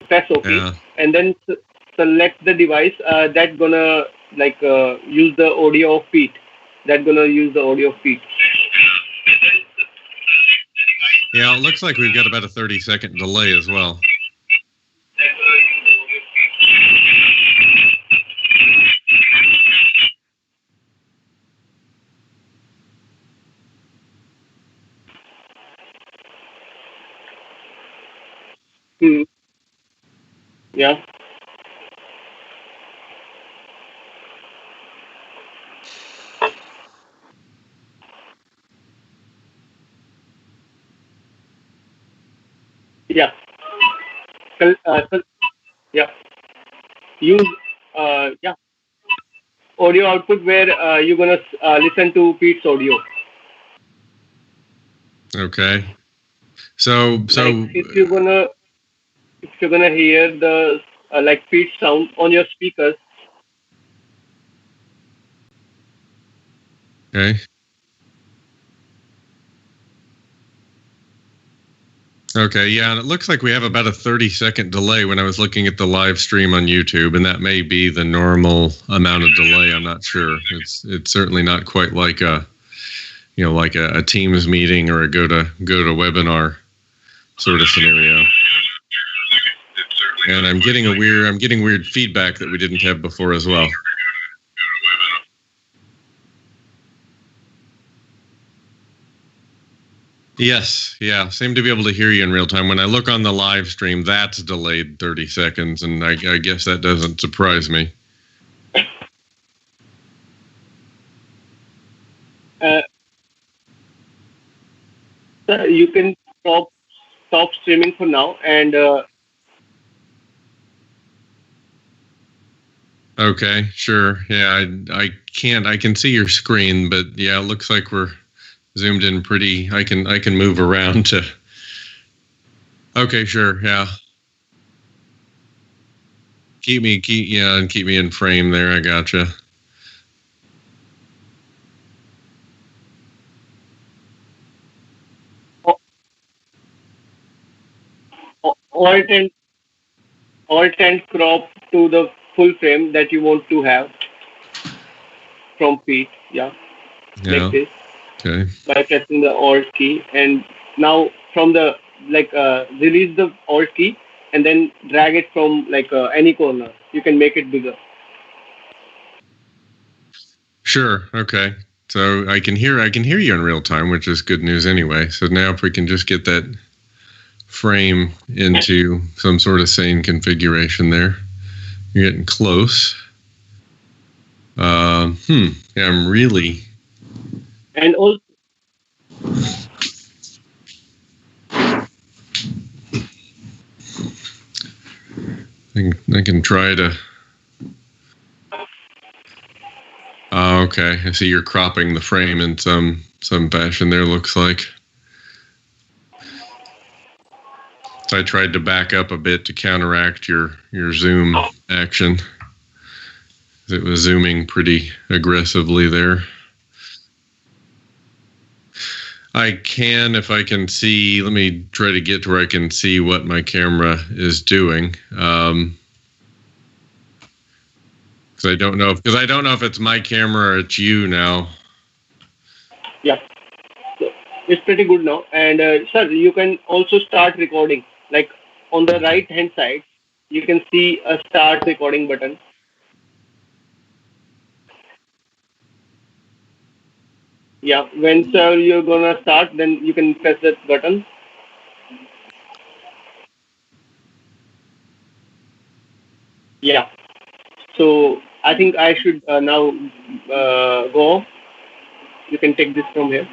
press OK, Yeah. and then select the device that's gonna use the audio of Pete. That's gonna use the audio of Pete. Yeah, it looks like we've got about a 30-second delay as well. Hmm. Yeah. Yeah. Yeah. Use yeah, audio output where you're gonna listen to Pete's audio. Okay. So Like if you're gonna hear the Pete sound on your speakers. okay. Okay, yeah, and it looks like we have about a 30-second delay when I was looking at the live stream on YouTube, and that may be the normal amount of delay. I'm not sure. It's certainly not quite like a Teams meeting or a go to webinar sort of scenario. And I'm getting weird feedback that we didn't have before as well. Yes, yeah, seem to be able to hear you in real time. When I look on the live stream, that's delayed 30 seconds, and I guess that doesn't surprise me. You can stop streaming for now, and Okay, sure. Yeah, I can see your screen, but yeah, it looks like we're zoomed in pretty. I can move around to. Okay, sure. Yeah. Keep me in frame there. I gotcha. alt and crop to the full frame that you want to have from Pete. Yeah, Yeah. like this. Okay. By pressing the alt key, and now from the release the alt key and then drag it from any corner. You can make it bigger. Sure. Okay. So I can hear you in real time, which is good news anyway. So now if we can just get that frame into some sort of sane configuration there. You're getting close. Yeah, I'm really. And also, I can try to. Oh, okay. I see you're cropping the frame in some fashion there, looks like. So I tried to back up a bit to counteract your zoom action. It was zooming pretty aggressively there. I can, if I can see, let me try to get to where I can see what my camera is doing. Because I don't know if it's my camera or it's you now. yeah, so it's pretty good now. And sir, you can also start recording. Like on the right hand side, you can see a start recording button. Yeah, when sir you're gonna start, then you can press that button. Yeah. So I think I should now go. You can take this from here.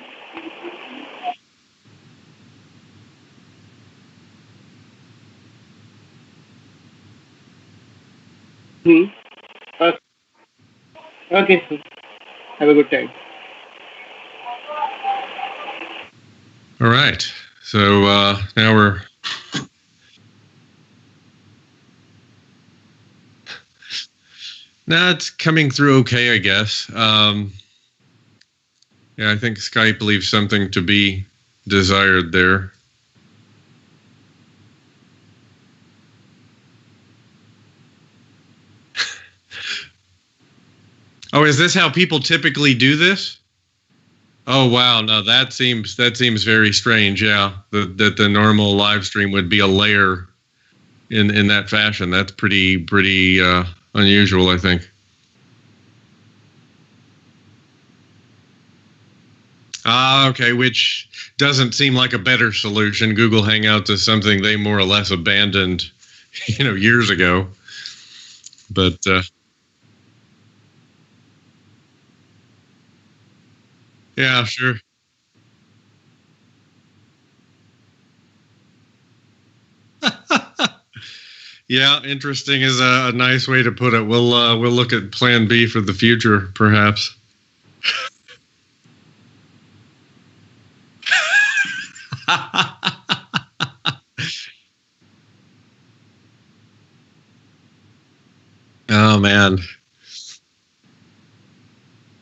Hmm. Uh, okay. So have a good time. All right. So now we're. Now it's coming through okay, I guess. Yeah, I think Skype leaves something to be desired there. Oh, is this how people typically do this? Oh wow, no, that seems very strange. Yeah, that the normal live stream would be a layer in that fashion. That's pretty unusual, I think. Okay, which doesn't seem like a better solution. Google Hangouts is something they more or less abandoned, years ago. But yeah, sure. Yeah, interesting is a nice way to put it. We'll look at Plan B for the future, perhaps. Oh man,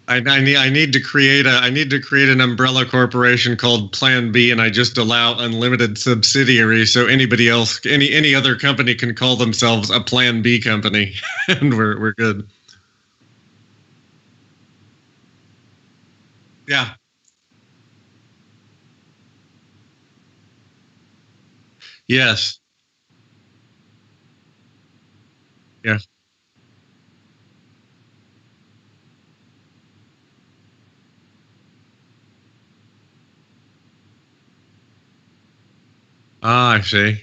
I need to create an umbrella corporation called Plan B, and I just allow unlimited subsidiaries, so anybody else, any other company can call themselves a Plan B company, and we're good. Yeah. Yes. Yeah. Ah, I see.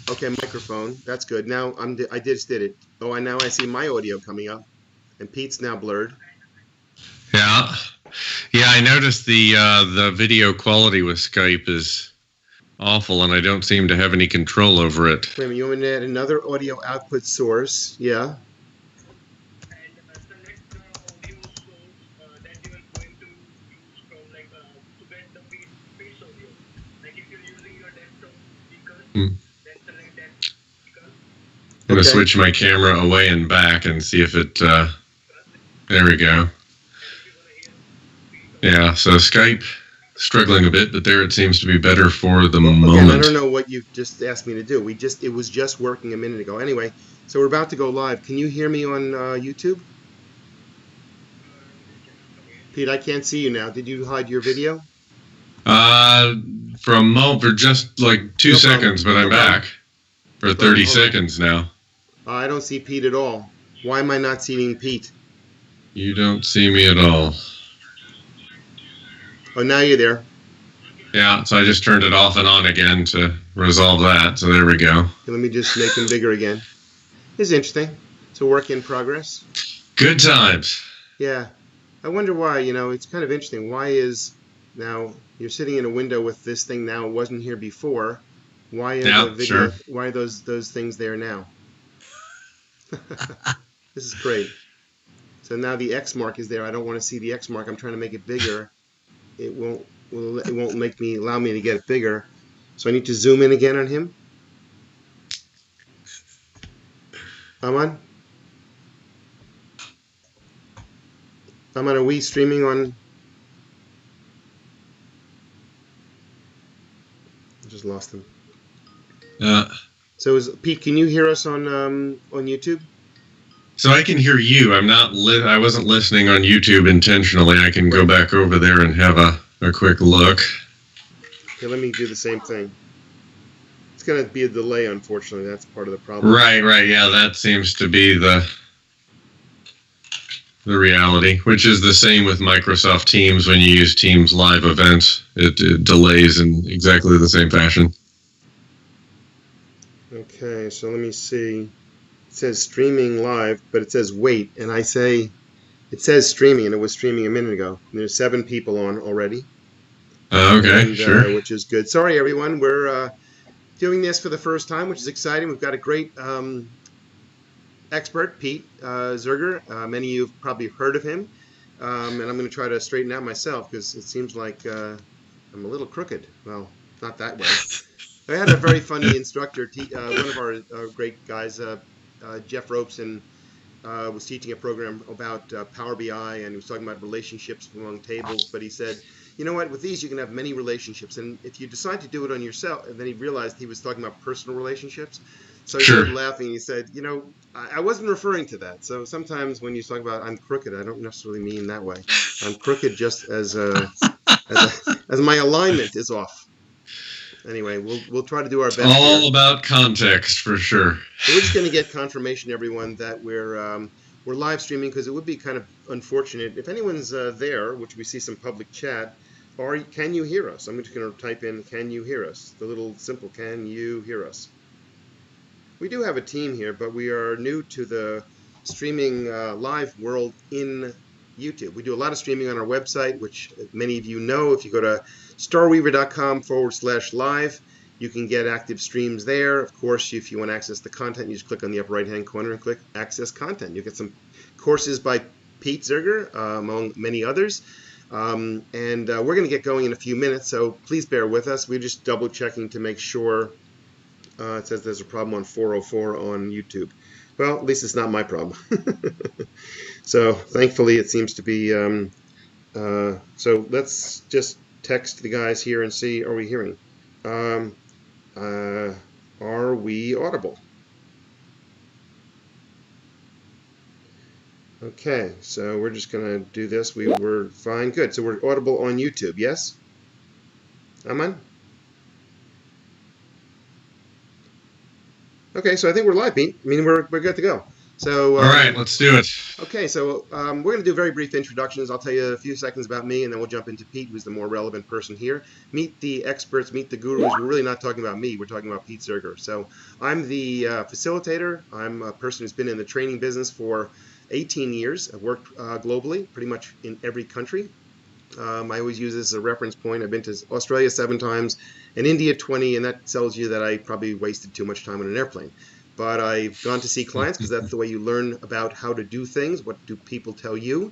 Okay, microphone. That's good. Now I just did it. Oh, now I see my audio coming up, and Pete's now blurred. Yeah. Yeah, I noticed the video quality with Skype is awful, and I don't seem to have any control over it. Wait a minute, you want me to add another audio output source? Yeah. Hmm. I'm going to switch my camera away and back and see if it, there we go. Yeah, so Skype struggling a bit, but there it seems to be better for the moment. Again, I don't know what you just asked me to do. It was just working a minute ago. Anyway, so we're about to go live. Can you hear me on YouTube? Pete, I can't see you now. Did you hide your video? For a moment, for just like 2 seconds, but I'm back for 30 seconds now. I don't see Pete at all. Why am I not seeing Pete? You don't see me at all. Oh, now you're there. Yeah, so I just turned it off and on again to resolve that. So there we go. Okay, let me just make him bigger again. This is interesting. It's a work in progress. Good times. Yeah. I wonder why, it's kind of interesting. Why is now you're sitting in a window with this thing now, it wasn't here before. Why are the video, why are those things there now? This is great. So now the X mark is there. I don't want to see the X mark. I'm trying to make it bigger. It won't allow me to get it bigger. So I need to zoom in again on him. Aman, are we streaming on? I just lost him. So Pete, can you hear us on YouTube? So I can hear you. I wasn't listening on YouTube intentionally. I can go back over there and have a quick look. Okay, let me do the same thing. It's going to be a delay, unfortunately. That's part of the problem. Right. Yeah, that seems to be the reality, which is the same with Microsoft Teams. When you use Teams live events, it delays in exactly the same fashion. Okay, so let me see. It says streaming live, but it says wait, and I say it says streaming, and it was streaming a minute ago. And there's 7 people on already. Okay, and, sure. Which is good. Sorry, everyone. We're doing this for the first time, which is exciting. We've got a great expert, Pete Zerger. Many of you have probably heard of him, and I'm going to try to straighten out myself because it seems like I'm a little crooked. Well, not that way. I had a very funny instructor, one of our great guys, Jeff Robeson, was teaching a program about Power BI, and he was talking about relationships among tables, but he said, you know what, with these you can have many relationships, and if you decide to do it on yourself, and then he realized he was talking about personal relationships, so he started laughing. He said, you know, I wasn't referring to that. So sometimes when you talk about I'm crooked, I don't necessarily mean that way. I'm crooked just as my alignment is off. Anyway, we'll try to do our best. All here. About context, for sure. So we're just going to get confirmation, everyone, that we're live streaming, because it would be kind of unfortunate if anyone's there, which we see some public chat. Or can you hear us? I'm just going to type in, can you hear us? The little simple, can you hear us? We do have a team here, but we are new to the streaming live world in YouTube. We do a lot of streaming on our website, which many of you know. If you go to starweaver.com/live, you can get active streams there. Of course, if you want to access the content, you just click on the upper right-hand corner and click Access Content. You get some courses by Pete Zerger, among many others. And we're going to get going in a few minutes, so please bear with us. We're just double-checking to make sure. It says there's a problem on 404 on YouTube. Well, at least it's not my problem. So thankfully it seems to be, so let's just text the guys here and see, are we hearing? Are we audible? Okay, so we're just going to do this. We were fine. Good. So we're audible on YouTube, yes? Aman? Okay, so I think we're live, Pete. I mean, we're good to go. So all right, let's do it. Okay, so we're going to do very brief introductions. I'll tell you a few seconds about me, and then we'll jump into Pete, who's the more relevant person here. Meet the experts, meet the gurus. We're really not talking about me. We're talking about Pete Zerger. So I'm the facilitator. I'm a person who's been in the training business for 18 years. I've worked globally, pretty much in every country. I always use this as a reference point. I've been to Australia 7 times and India 20, and that tells you that I probably wasted too much time on an airplane. But I've gone to see clients because that's the way you learn about how to do things. What do people tell you?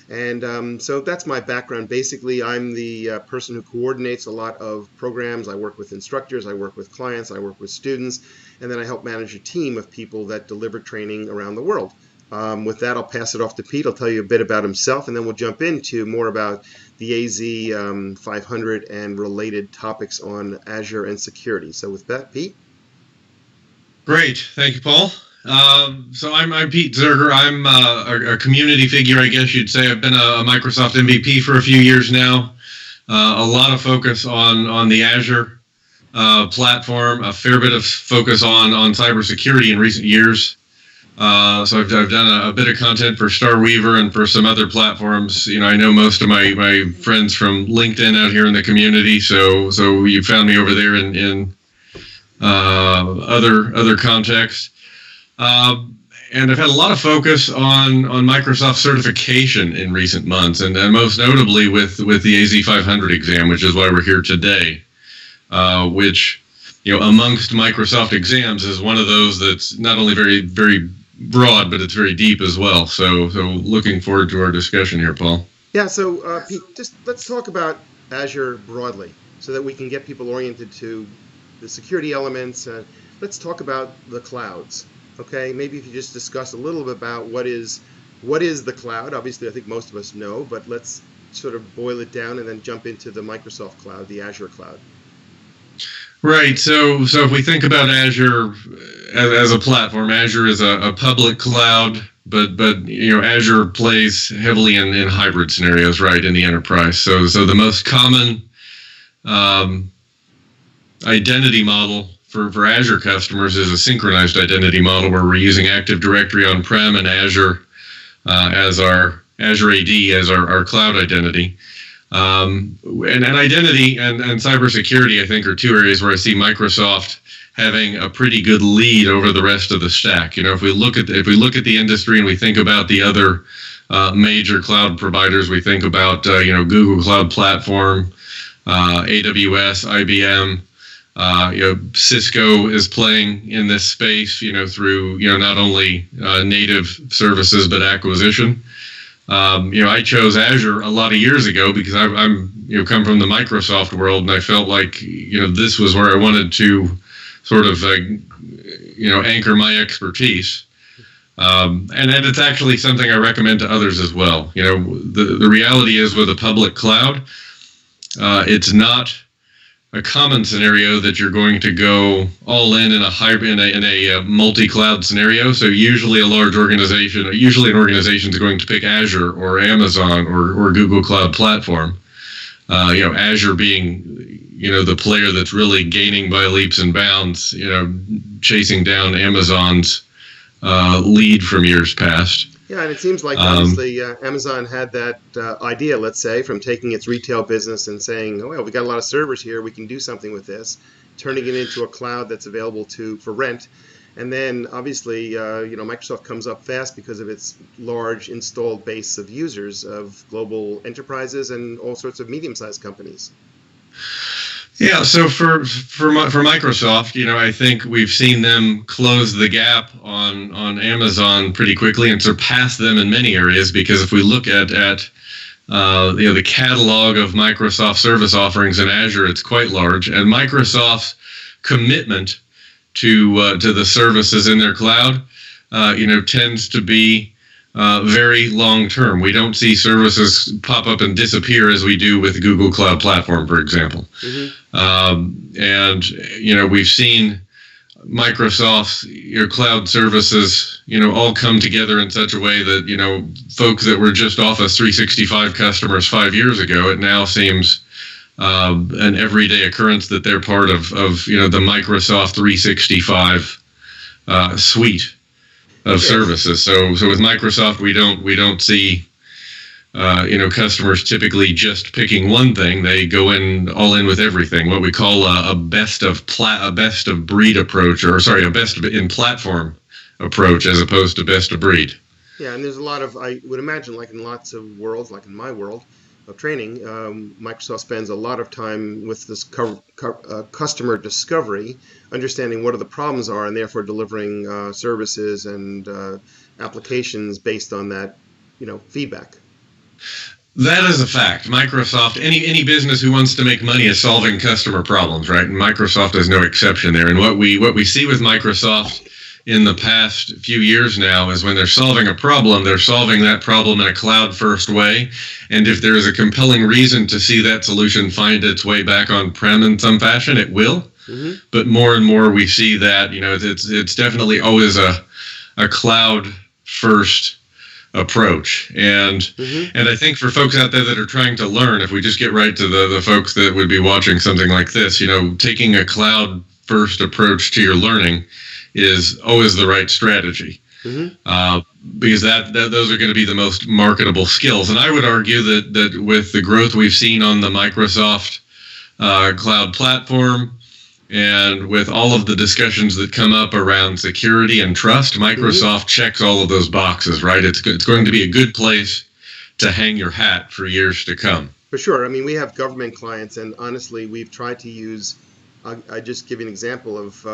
And so that's my background. Basically, I'm the person who coordinates a lot of programs. I work with instructors, I work with clients, I work with students, and then I help manage a team of people that deliver training around the world. With that, I'll pass it off to Pete. I'll tell you a bit about himself, and then we'll jump into more about the AZ-500 and related topics on Azure and security. So with that, Pete. Great. Thank you, Paul. So I'm Pete Zerger. I'm a community figure, I guess you'd say. I've been a Microsoft MVP for a few years now. A lot of focus on the Azure platform, a fair bit of focus on cybersecurity in recent years. So I've done a bit of content for Starweaver and for some other platforms. You know, I know most of my friends from LinkedIn out here in the community, so you found me over there in other contexts. And I've had a lot of focus on Microsoft certification in recent months, and most notably with the AZ-500 exam, which is why we're here today, which, you know, amongst Microsoft exams is one of those that's not only very, very broad, but it's very deep as well. So looking forward to our discussion here, Paul. Yeah, so Pete, just let's talk about Azure broadly so that we can get people oriented to the security elements. Let's talk about the clouds. Okay, maybe if you just discuss a little bit about what is the cloud. Obviously, I think most of us know, but let's sort of boil it down and then jump into the Microsoft cloud, the Azure cloud. Right. So if we think about Azure as a platform, Azure is a public cloud, but you know, Azure plays heavily in hybrid scenarios, right, in the enterprise. So the most common identity model for Azure customers is a synchronized identity model where we're using Active Directory on-prem and Azure as our Azure AD as our cloud identity. And identity and cybersecurity, I think, are two areas where I see Microsoft having a pretty good lead over the rest of the stack. You know, if we look at the industry and we think about the other major cloud providers, we think about Google Cloud Platform, AWS, IBM. Cisco is playing in this space, through not only native services but acquisition. I chose Azure a lot of years ago because I'm come from the Microsoft world, and I felt like this was where I wanted to sort of anchor my expertise. And it's actually something I recommend to others as well. The reality is with a public cloud, it's not a common scenario that you're going to go all in a hybrid in a multi-cloud scenario. So usually an organization is going to pick Azure or Amazon or Google Cloud Platform. Azure being the player that's really gaining by leaps and bounds. Chasing down Amazon's lead from years past. Yeah, and it seems like obviously Amazon had that idea, let's say, from taking its retail business and saying, oh, well, we got a lot of servers here, we can do something with this, turning it into a cloud that's available for rent. And then obviously, Microsoft comes up fast because of its large installed base of users of global enterprises and all sorts of medium-sized companies. Yeah, so for Microsoft, I think we've seen them close the gap on Amazon pretty quickly and surpass them in many areas, because if we look at the catalog of Microsoft service offerings in Azure, it's quite large, and Microsoft's commitment to the services in their cloud, tends to be very long term. We don't see services pop up and disappear as we do with Google Cloud Platform, for example. Mm-hmm. We've seen Microsoft's cloud services, all come together in such a way that, folks that were just Office 365 customers 5 years ago, it now seems an everyday occurrence that they're part of the Microsoft 365 suite of services. So with Microsoft, we don't see customers typically just picking one thing. They go all in with everything. What we call a best of breed approach, a best in platform approach, as opposed to best of breed. Yeah, and there's a lot of, I would imagine, like in lots of worlds, like in my world of training, Microsoft spends a lot of time with this customer discovery, understanding what are the problems are, and therefore delivering services and applications based on that, feedback. That is a fact. Microsoft, any business who wants to make money is solving customer problems, right? And Microsoft is no exception there. And what we see with Microsoft in the past few years now is when they're solving a problem, they're solving that problem in a cloud-first way. And if there is a compelling reason to see that solution find its way back on-prem in some fashion, it will. Mm-hmm. But more and more we see that, it's definitely always a cloud-first approach. And mm-hmm. and I think for folks out there that are trying to learn, if we just get right to the folks that would be watching something like this, taking a cloud-first approach to your learning is always the right strategy. Mm-hmm. Because those are going to be the most marketable skills. And I would argue that with the growth we've seen on the Microsoft cloud platform, and with all of the discussions that come up around security and trust, Microsoft mm-hmm. checks all of those boxes, right? It's going to be a good place to hang your hat for years to come. For sure. I mean, we have government clients, and honestly, we've tried to use, I just give you an example of,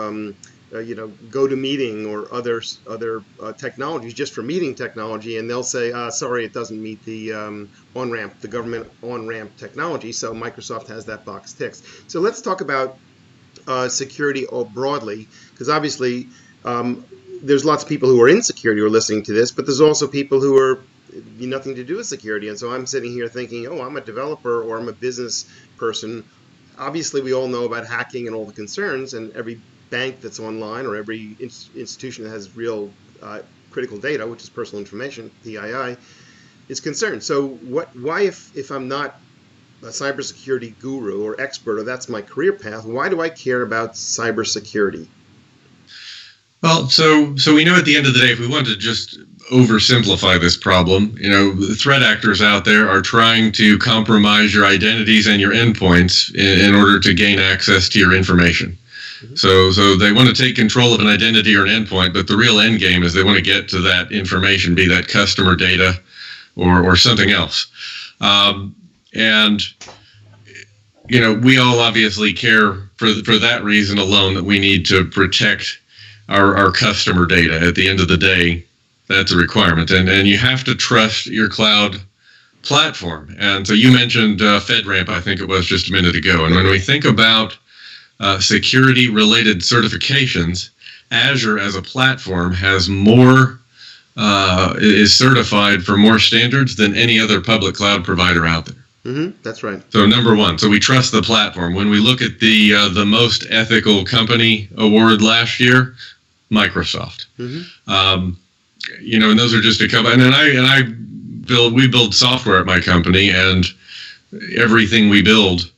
GoToMeeting or other technologies just for meeting technology, and they'll say, sorry, it doesn't meet the on-ramp, the government on-ramp technology, so Microsoft has that box ticked. So let's talk about security broadly, because obviously there's lots of people who are in security who are listening to this, but there's also people who are nothing to do with security. And so I'm sitting here thinking, oh, I'm a developer or I'm a business person. Obviously, we all know about hacking and all the concerns, and every bank that's online or every institution that has real critical data, which is personal information, PII, is concerned. So why if I'm not a cybersecurity guru or expert, or that's my career path, why do I care about cybersecurity? Well, so we know at the end of the day, if we want to just oversimplify this problem, the threat actors out there are trying to compromise your identities and your endpoints in order to gain access to your information. Mm-hmm. So they want to take control of an identity or an endpoint, but the real end game is they want to get to that information, be that customer data or something else. And we all obviously care for that reason alone that we need to protect our customer data. At the end of the day, That's a requirement, and you have to trust your cloud platform. And so you mentioned FedRAMP, I think it was just a minute ago. And when we think about security-related certifications, Azure as a platform has more, is certified for more standards than any other public cloud provider out there. That's right. So number one, so we trust the platform. When we look at the most ethical company award last year, Microsoft. You know, and those are just a couple. We build software at my company, and everything we build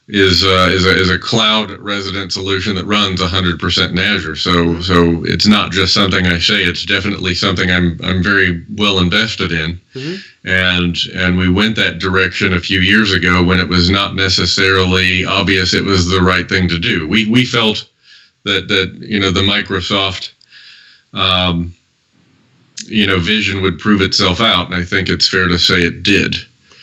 is a cloud resident solution that runs 100% in Azure. So it's not just something I say; it's definitely something I'm very well invested in. And we went that direction a few years ago when it was not necessarily obvious it was the right thing to do. We felt that you know, the Microsoft vision would prove itself out, and I think it's fair to say it did.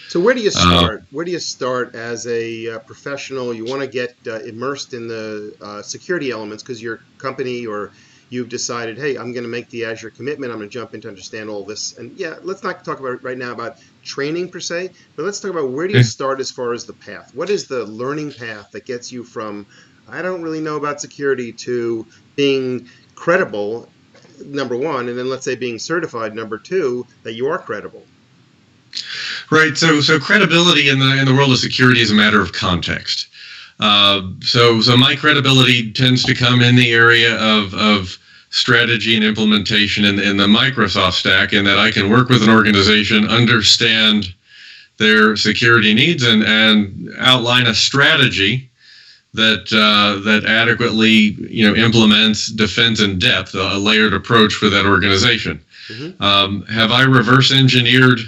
So where do you start? Where do you start as a professional? You want to get immersed in the security elements because your company or you've decided, hey, I'm going to make the Azure commitment. I'm going to jump in to understand all this. And yeah, let's not talk about right now about training per se, but let's talk about where do you start as far as the path? What is the learning path that gets you from, I don't really know about security, to being credible, number one, and then let's say being certified, number two, that you are credible? Right. So credibility in the world of security is a matter of context. So my credibility tends to come in the area of strategy and implementation in the Microsoft stack, in that I can work with an organization, understand their security needs, and outline a strategy that adequately implements defense in depth, a layered approach for that organization. Have I reverse engineered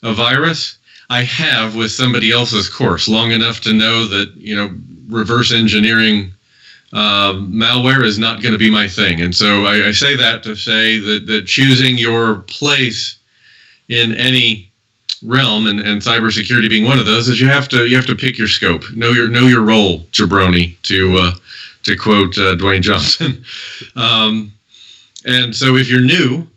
a virus? I have, with somebody else's course, long enough to know that reverse engineering malware is not going to be my thing. And so I say that to say that choosing your place in any realm, and cybersecurity being one of those, is you have to pick your scope, know your role, jabroni, to quote Dwayne Johnson. And so if you're new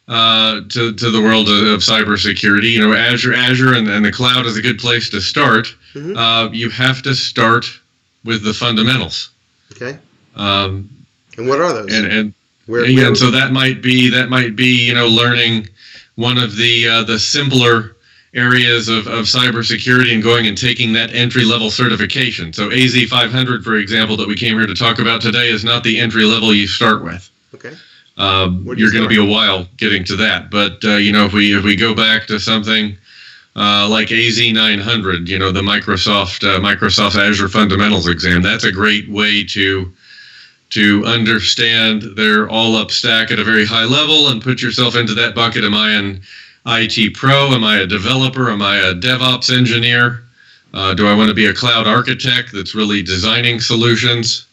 to the world of cybersecurity, Azure and the cloud is a good place to start. You have to start with the fundamentals. Okay. And what are those? And so that might be learning one of the simpler areas of cybersecurity and going and taking that entry-level certification. So AZ-500, for example, that we came here to talk about today, is not the entry level you start with. Okay. You're going to be a while getting to that. But if we go back to something like AZ-900, the Microsoft Azure Fundamentals exam, that's a great way to understand their all-up stack at a very high level and put yourself into that bucket. Am I an IT pro? Am I a developer? Am I a DevOps engineer? Do I want to be a cloud architect that's really designing solutions?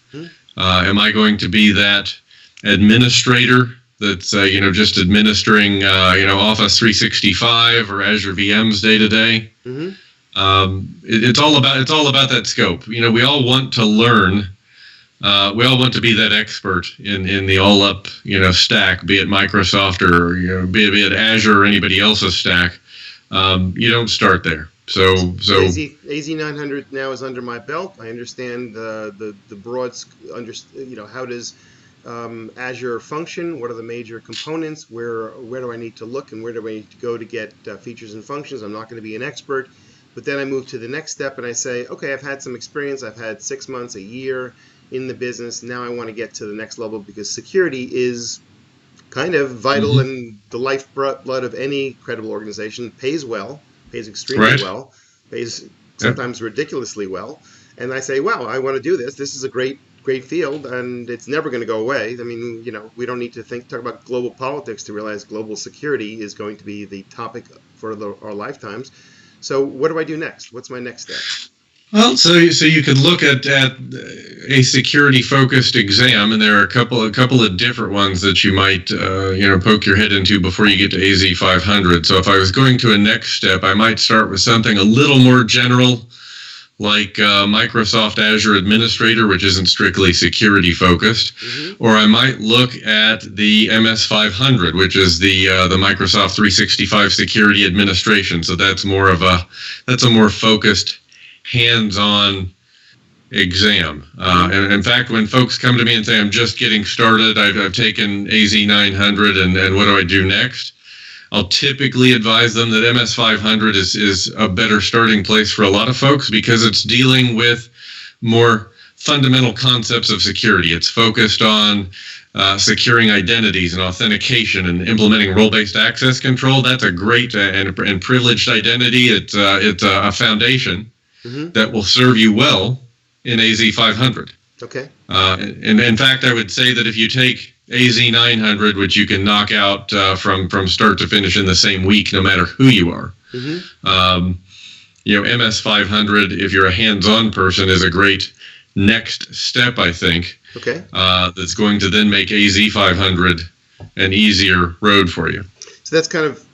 Am I going to be that administrator that's just administering Office 365 or Azure VMs day to day? It's all about that scope. We all want to learn. We all want to be that expert in the all up stack, be it Microsoft or be it Azure or anybody else's stack. You don't start there. So AZ-900 now is under my belt. I understand the broad how does Azure function? What are the major components? Where do I need to look, and where do I need to go to get features and functions? I'm not going to be an expert, but then I move to the next step and I say, okay, I've had some experience. I've had 6 months, a year in the business. Now I want to get to the next level, because security is kind of vital and the lifeblood of any credible organization. Pays well, pays extremely well, pays sometimes ridiculously well. And I say, well, I want to do this. This is a great field, and it's never going to go away. I mean, we don't need to talk about global politics to realize global security is going to be the topic for our lifetimes. So what do I do next? What's my next step? Well, so you could look at a security-focused exam, and there are a couple of different ones that you might poke your head into before you get to AZ-500. So if I was going to a next step, I might start with something a little more general, like Microsoft Azure Administrator, which isn't strictly security focused, or I might look at the MS-500, which is the Microsoft 365 Security Administration. So that's a more focused, hands-on exam. And in fact, when folks come to me and say, I'm just getting started, I've taken AZ-900, and what do I do next? I'll typically advise them that MS-500 is a better starting place for a lot of folks because it's dealing with more fundamental concepts of security. It's focused on securing identities and authentication and implementing role-based access control. That's a great and privileged identity. It's a foundation that will serve you well in AZ-500. Okay. And in fact, I would say that if you take AZ-900, which you can knock out from start to finish in the same week, no matter who you are. MS-500, if you're a hands-on person, is a great next step, I think. Okay. That's going to then make AZ-500 an easier road for you. So that's kind of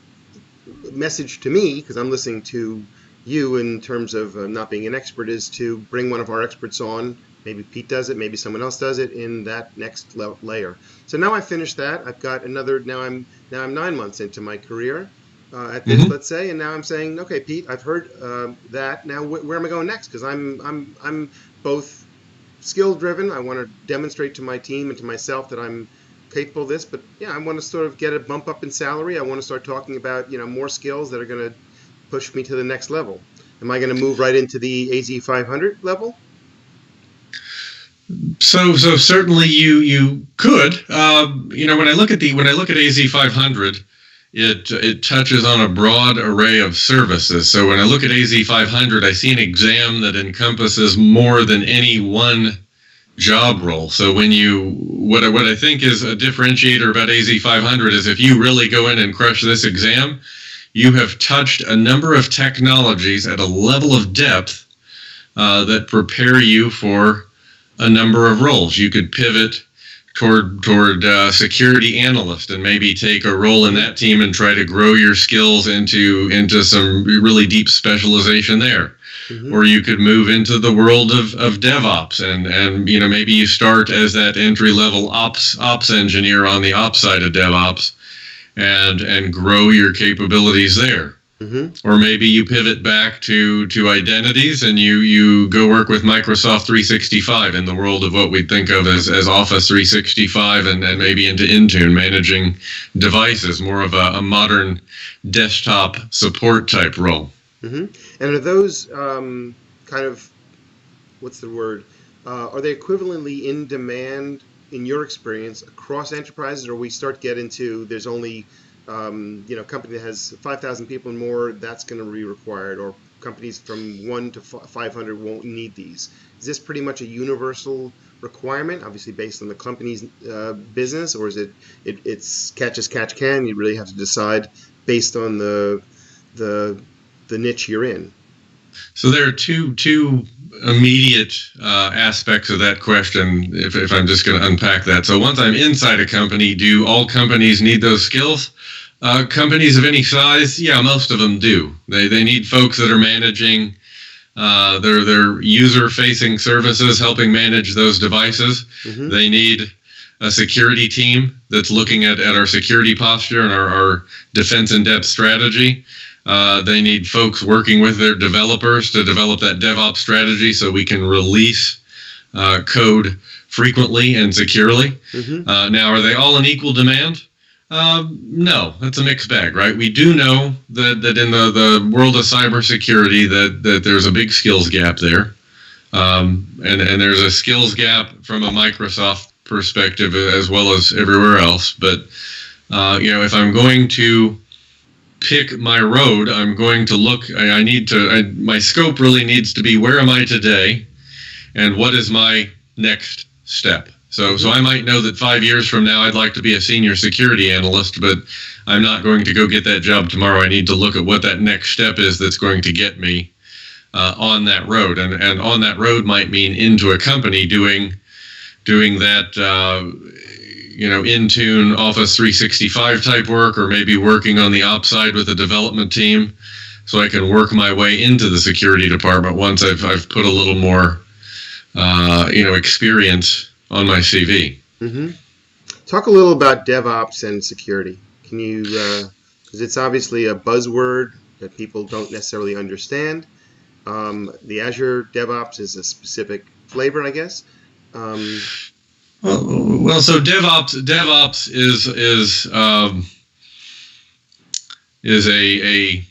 a message to me, because I'm listening to you in terms of not being an expert, is to bring one of our experts on. Maybe Pete does it, maybe someone else does it in that next layer. So now I finished that. I've got another. Now I'm 9 months into my career at this, let's say, and now I'm saying, okay, Pete, I've heard that. Now where am I going next? Because I'm both skill driven. I want to demonstrate to my team and to myself that I'm capable of this. But yeah, I want to sort of get a bump up in salary. I want to start talking about more skills that are going to push me to the next level. Am I going to move right into the AZ-500 level? So certainly you could. When I look at AZ-500, it touches on a broad array of services. So when I look at AZ-500, I see an exam that encompasses more than any one job role. So what I think is a differentiator about AZ-500 is if you really go in and crush this exam, you have touched a number of technologies at a level of depth that prepare you for a number of roles. You could pivot toward security analyst and maybe take a role in that team and try to grow your skills into some really deep specialization there. Or you could move into the world of DevOps and maybe you start as that entry level ops engineer on the ops side of DevOps and grow your capabilities there. Or maybe you pivot back to identities and you go work with Microsoft 365 in the world of what we think of as Office 365 and maybe into Intune, managing devices, more of a modern desktop support type role. And are those kind of, what's the word, are they equivalently in demand in your experience across enterprises, or we start getting to there's only company that has 5,000 people and more, that's going to be required, or companies from 1 to 500 won't need these? Is this pretty much a universal requirement, obviously based on the company's business, or is it's catch as catch can? You really have to decide based on the niche you're in. So there are two immediate aspects of that question, if I'm just going to unpack that. So once I'm inside a company, do all companies need those skills? Companies of any size, yeah, most of them do. They need folks that are managing their user-facing services, helping manage those devices. They need a security team that's looking at our security posture and our defense in-depth strategy. They need folks working with their developers to develop that DevOps strategy so we can release code frequently and securely. Now, are they all in equal demand? No, that's a mixed bag, right? We do know that in the world of cybersecurity that there's a big skills gap there. And there's a skills gap from a Microsoft perspective as well as everywhere else. But, if I'm going to pick my road, I'm going to look, my scope really needs to be, where am I today and what is my next step? So I might know that 5 years from now I'd like to be a senior security analyst, but I'm not going to go get that job tomorrow. I need to look at what that next step is that's going to get me on that road. And on that road might mean into a company doing that Intune Office 365 type work, or maybe working on the ops side with a development team. so I can work my way into the security department once I've put a little more, experience on my CV. Mm-hmm. Talk a little about DevOps and security. Can you, because it's obviously a buzzword that people don't necessarily understand. The Azure Devops is a specific flavor, I guess. Well, so DevOps is a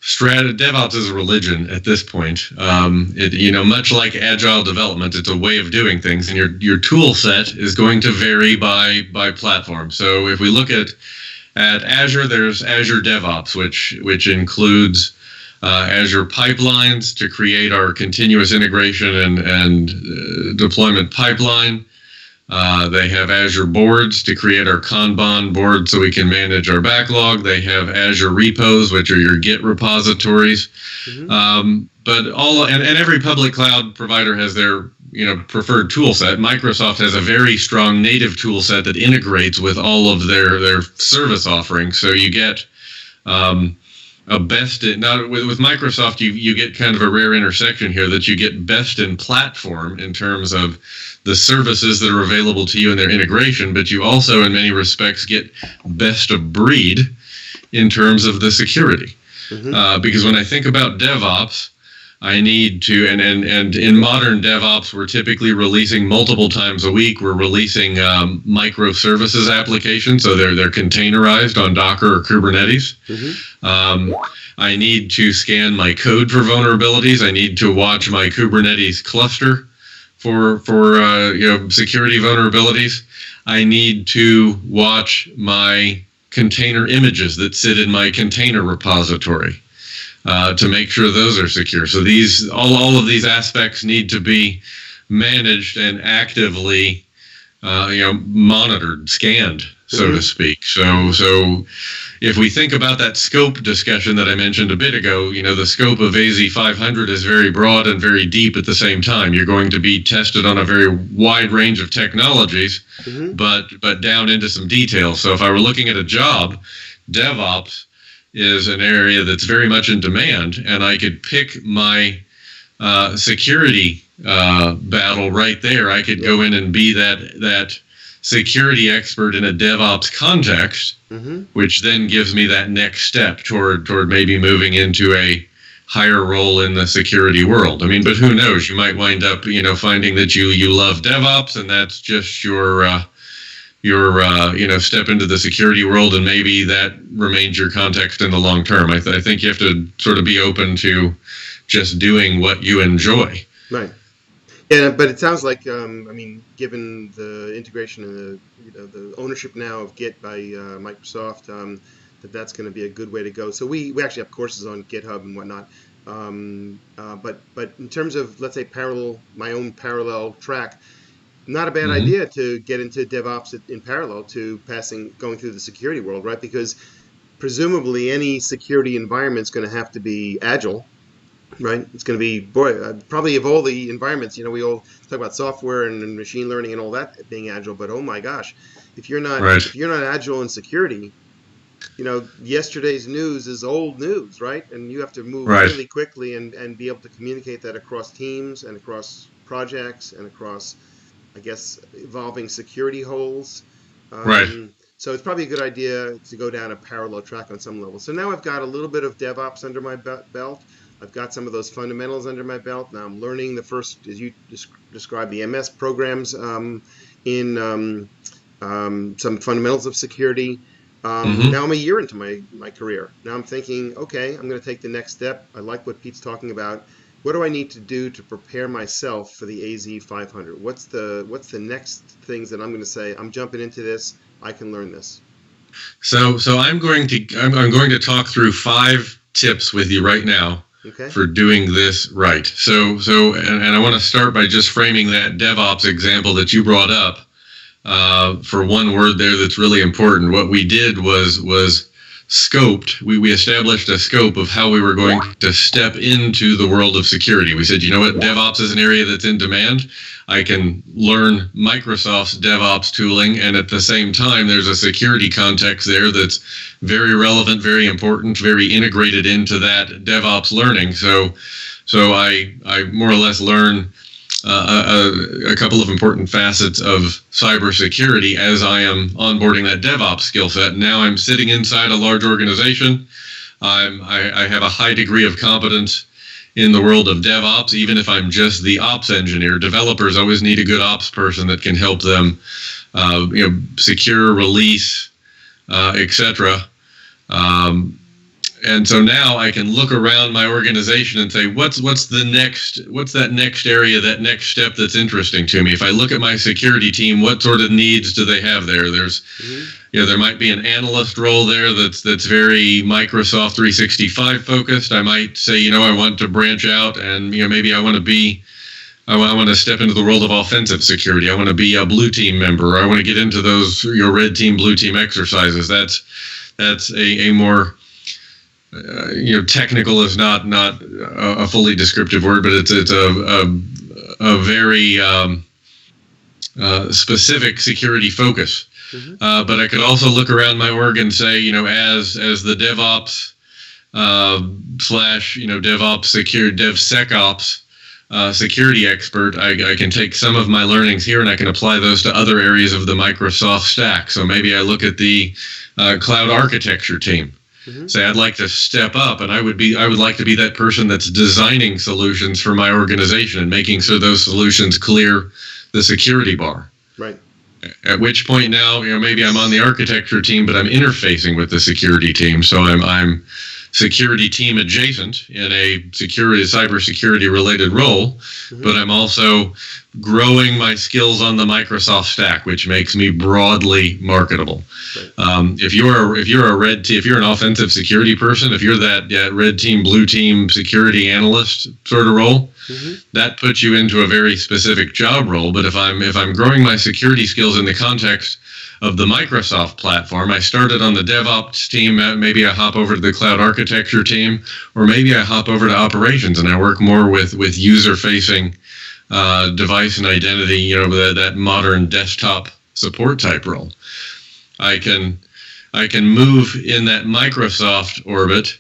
strategy. DevOps is a religion at this point. Much like agile development, it's a way of doing things, and your tool set is going to vary by platform. So if we look at Azure, there's Azure Devops, which includes Azure pipelines to create our continuous integration and deployment pipeline. They have Azure boards to create our Kanban board so we can manage our backlog. They have Azure repos, which are your Git repositories. Mm-hmm. But every public cloud provider has their preferred tool set. Microsoft has a very strong native tool set that integrates with all of their service offerings. So you get with Microsoft, you get kind of a rare intersection here that you get best in platform in terms of the services that are available to you and their integration, but you also in many respects get best of breed in terms of the security. Mm-hmm. Because when I think about DevOps, I need to, and in modern DevOps, we're typically releasing multiple times a week. We're releasing microservices applications, so they're containerized on Docker or Kubernetes. Mm-hmm. I need to scan my code for vulnerabilities. I need to watch my Kubernetes cluster for security vulnerabilities. I need to watch my container images that sit in my container repository. To make sure those are secure. So all of these aspects need to be managed and actively, monitored, scanned, so mm-hmm. to speak. So if we think about that scope discussion that I mentioned a bit ago, the scope of AZ-500 is very broad and very deep at the same time. You're going to be tested on a very wide range of technologies, mm-hmm. but down into some details. So if I were looking at a job, DevOps is an area that's very much in demand, and I could pick my security battle right there. I could go in and be that security expert in a DevOps context, mm-hmm. which then gives me that next step toward maybe moving into a higher role in the security world. I mean, but who knows? You might wind up, finding that you love DevOps, and that's just your step into the security world, and maybe that remains your context in the long term. I think you have to sort of be open to just doing what you enjoy. Right. Yeah, but it sounds like, given the integration and the ownership now of Git by Microsoft, that's going to be a good way to go. So we actually have courses on GitHub and whatnot. But in terms of, let's say, my own parallel track, not a bad mm-hmm. idea to get into DevOps in parallel to going through the security world, right? Because presumably any security environment is going to have to be agile, right? It's going to be, probably of all the environments, we all talk about software and machine learning and all that being agile, but oh my gosh, if you're not agile in security, yesterday's news is old news, right? And you have to move really quickly and be able to communicate that across teams and across projects and across, I guess, evolving security holes. So it's probably a good idea to go down a parallel track on some level. So now I've got a little bit of DevOps under my belt. I've got some of those fundamentals under my belt. Now I'm learning the first, as you described, the MS programs in some fundamentals of security. Mm-hmm. Now I'm a year into my career. Now I'm thinking, okay, I'm going to take the next step. I like what Pete's talking about. What do I need to do to prepare myself for the AZ-500? What's the next things that I'm going to say? I'm jumping into this. I can learn this. So I'm going to talk through 5 tips with you right now for doing this right. So I want to start by just framing that DevOps example that you brought up for one word there that's really important. What we did was we established a scope of how we were going to step into the world of security. We said, you know what, DevOps is an area that's in demand. I can learn Microsoft's DevOps tooling, and at the same time, there's a security context there that's very relevant, very important, very integrated into that DevOps learning. So I more or less learn a couple of important facets of cybersecurity as I am onboarding that DevOps skill set. Now I'm sitting inside a large organization. I have a high degree of competence in the world of DevOps, even if I'm just the ops engineer. Developers always need a good ops person that can help them, secure, release, etc. And so now I can look around my organization and say, what's that next area, that next step that's interesting to me? If I look at my security team, what sort of needs do they have there? There's, there might be an analyst role there that's very Microsoft 365 focused. I might say, I want to branch out and, maybe I want to step into the world of offensive security. I want to be a blue team member. I want to get into those red team, blue team exercises. That's a more technical is not a fully descriptive word, but it's a very specific security focus. But I could also look around my org and say, as the DevOps slash DevOps secure DevSecOps security expert, I can take some of my learnings here and I can apply those to other areas of the Microsoft stack. So maybe I look at the cloud architecture team. Say I'd like to step up, and I would like to be that person that's designing solutions for my organization and making sure those solutions clear the security bar. Right. At which point now, maybe I'm on the architecture team, but I'm interfacing with the security team. So I'm security team adjacent in a cybersecurity related role, but I'm also growing my skills on the Microsoft stack, which makes me broadly marketable. Right. If you're an offensive security person, if you're that red team, blue team security analyst sort of role, that puts you into a very specific job role. But if I'm growing my security skills in the context of the Microsoft platform, I started on the DevOps team, maybe I hop over to the cloud architecture team, or maybe I hop over to operations and I work more with user-facing device and identity, that modern desktop support type role. I can move in that Microsoft orbit,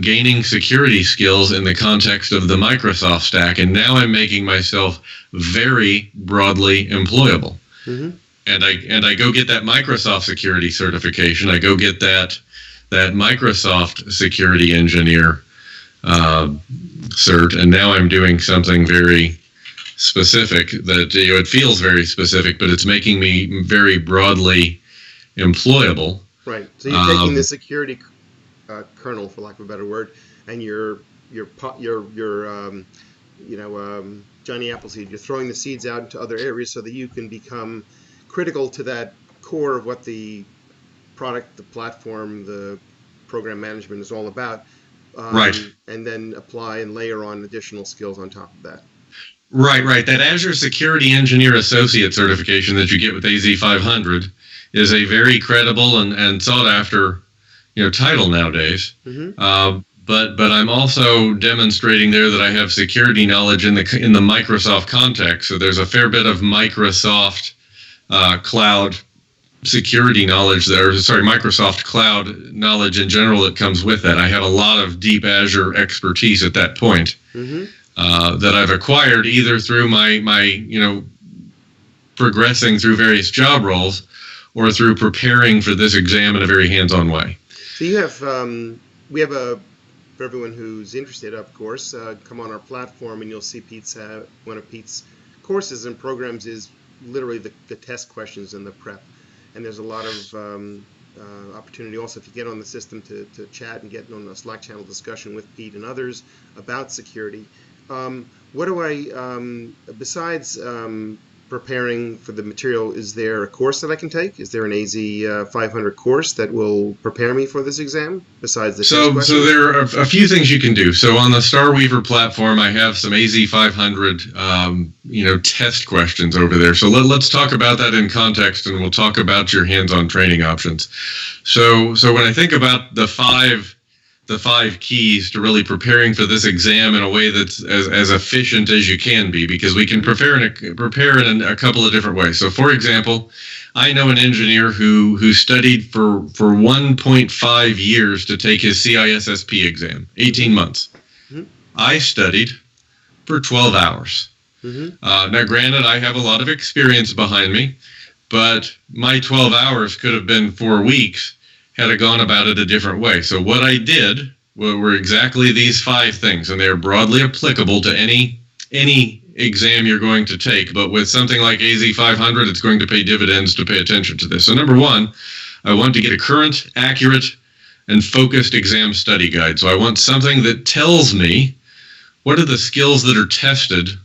gaining security skills in the context of the Microsoft stack, and now I'm making myself very broadly employable. And I go get that Microsoft security certification. I go get that Microsoft security engineer cert, and now I'm doing something very specific that it feels very specific, but it's making me very broadly employable. Right. So you're taking the security kernel, for lack of a better word, and you're Johnny Appleseed. You're throwing the seeds out into other areas so that you can become critical to that core of what the product, the platform, the program management is all about. Right. And then apply and layer on additional skills on top of that. Right. That Azure Security Engineer Associate certification that you get with AZ-500 is a very credible and sought after, title nowadays. But I'm also demonstrating there that I have security knowledge in the Microsoft context. So there's a fair bit of Microsoft cloud security knowledge there. Microsoft cloud knowledge in general that comes with that. I have a lot of deep Azure expertise at that point. That I've acquired either through my progressing through various job roles or through preparing for this exam in a very hands-on way. So you have, for everyone who's interested, of course, come on our platform and you'll see one of Pete's courses and programs is literally the test questions and the prep. And there's a lot of opportunity also if you get on the system to chat and get on a Slack channel discussion with Pete and others about security. What do I, besides preparing for the material, is there a course that I can take? Is there an AZ-500 course that will prepare me for this exam besides the test questions? So there are a few things you can do. So on the Starweaver platform, I have some AZ-500 test questions over there. So let's talk about that in context, and we'll talk about your hands-on training options. So when I think about the five keys to really preparing for this exam in a way that's as efficient as you can be, because we can prepare in a couple of different ways. So, for example, I know an engineer who studied for 1.5 years to take his CISSP exam, 18 months. Mm-hmm. I studied for 12 hours. Mm-hmm. Now, granted, I have a lot of experience behind me, but my 12 hours could have been 4 weeks had I gone about it a different way. So what I did were exactly these 5 things, and they are broadly applicable to any exam you're going to take. But with something like AZ-500, it's going to pay dividends to pay attention to this. So number 1, I want to get a current, accurate, and focused exam study guide. So I want something that tells me what are the skills that are tested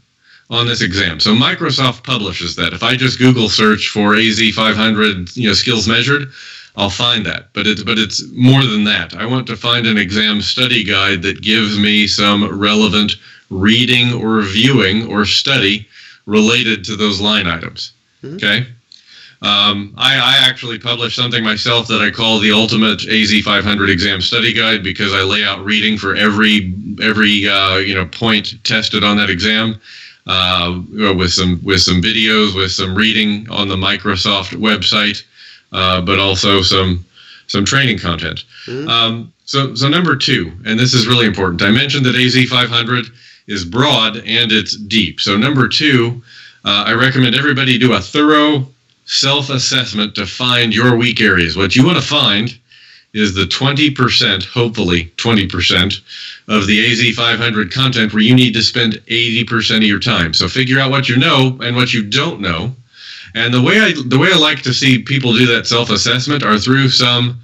on this exam. So Microsoft publishes that. If I just Google search for AZ-500 skills measured, I'll find that, but it's more than that. I want to find an exam study guide that gives me some relevant reading or viewing or study related to those line items. Mm-hmm. Okay. I actually published something myself that I call the Ultimate AZ-500 Exam Study Guide, because I lay out reading for every point tested on that exam, with some videos, with some reading on the Microsoft website. But also some training content. Mm-hmm. So number 2, and this is really important. I mentioned that AZ-500 is broad and it's deep. So number 2, I recommend everybody do a thorough self-assessment to find your weak areas. What you want to find is the 20%, hopefully 20%, of the AZ-500 content where you need to spend 80% of your time. So figure out what you know and what you don't know. And the way I like to see people do that self-assessment are through some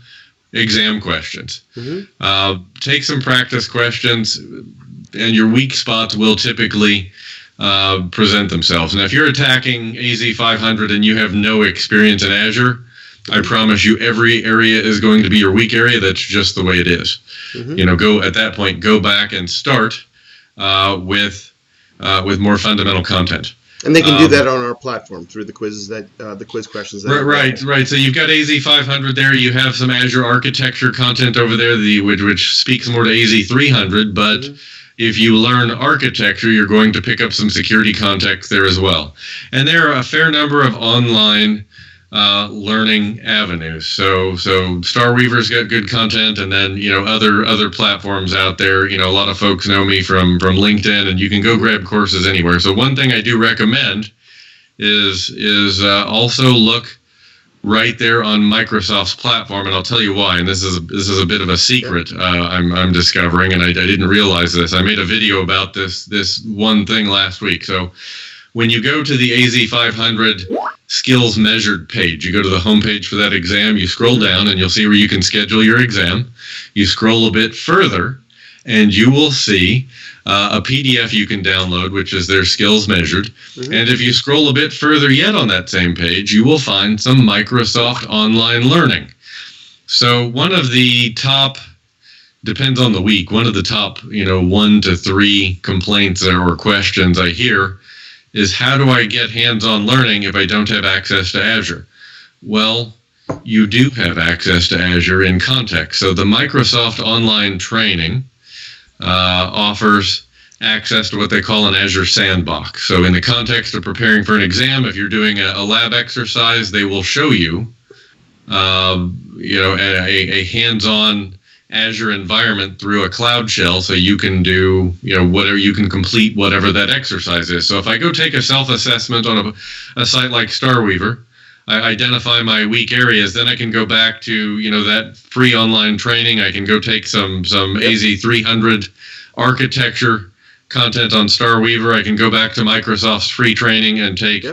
exam questions. Mm-hmm. Take some practice questions, and your weak spots will typically present themselves. Now, if you're attacking AZ-500 and you have no experience in Azure, I promise you every area is going to be your weak area. That's just the way it is. Mm-hmm. Go back and start with more fundamental content. And they can do that on our platform through the quizzes the quiz questions. Right. So you've got AZ-500 there. You have some Azure architecture content over there, which speaks more to AZ-300. But mm-hmm. if you learn architecture, you're going to pick up some security context there as well. And there are a fair number of online learning avenues. So Starweaver's got good content, and then other platforms out there. A lot of folks know me from LinkedIn, and you can go grab courses anywhere. So one thing I do recommend is also look right there on Microsoft's platform, and I'll tell you why. And this is a bit of a secret I'm discovering, and I didn't realize this. I made a video about this one thing last week. So when you go to the AZ-500 skills measured page, you go to the homepage for that exam, you scroll down, and you'll see where you can schedule your exam. You scroll a bit further, and you will see a PDF you can download, which is their skills measured. Mm-hmm. And if you scroll a bit further yet on that same page, you will find some Microsoft online learning. So one of the top, depends on the week, one of the top 1 to 3 complaints or questions I hear is, how do I get hands-on learning if I don't have access to Azure? Well, you do have access to Azure in context. So the Microsoft online training offers access to what they call an Azure Sandbox. So in the context of preparing for an exam, if you're doing a lab exercise, they will show you, a hands-on Azure environment through a cloud shell, so you can do, whatever, you can complete whatever that exercise is. So if I go take a self-assessment on a site like Starweaver, I identify my weak areas, then I can go back to, that free online training. I can go take some AZ-300 architecture content on Starweaver. I can go back to Microsoft's free training and take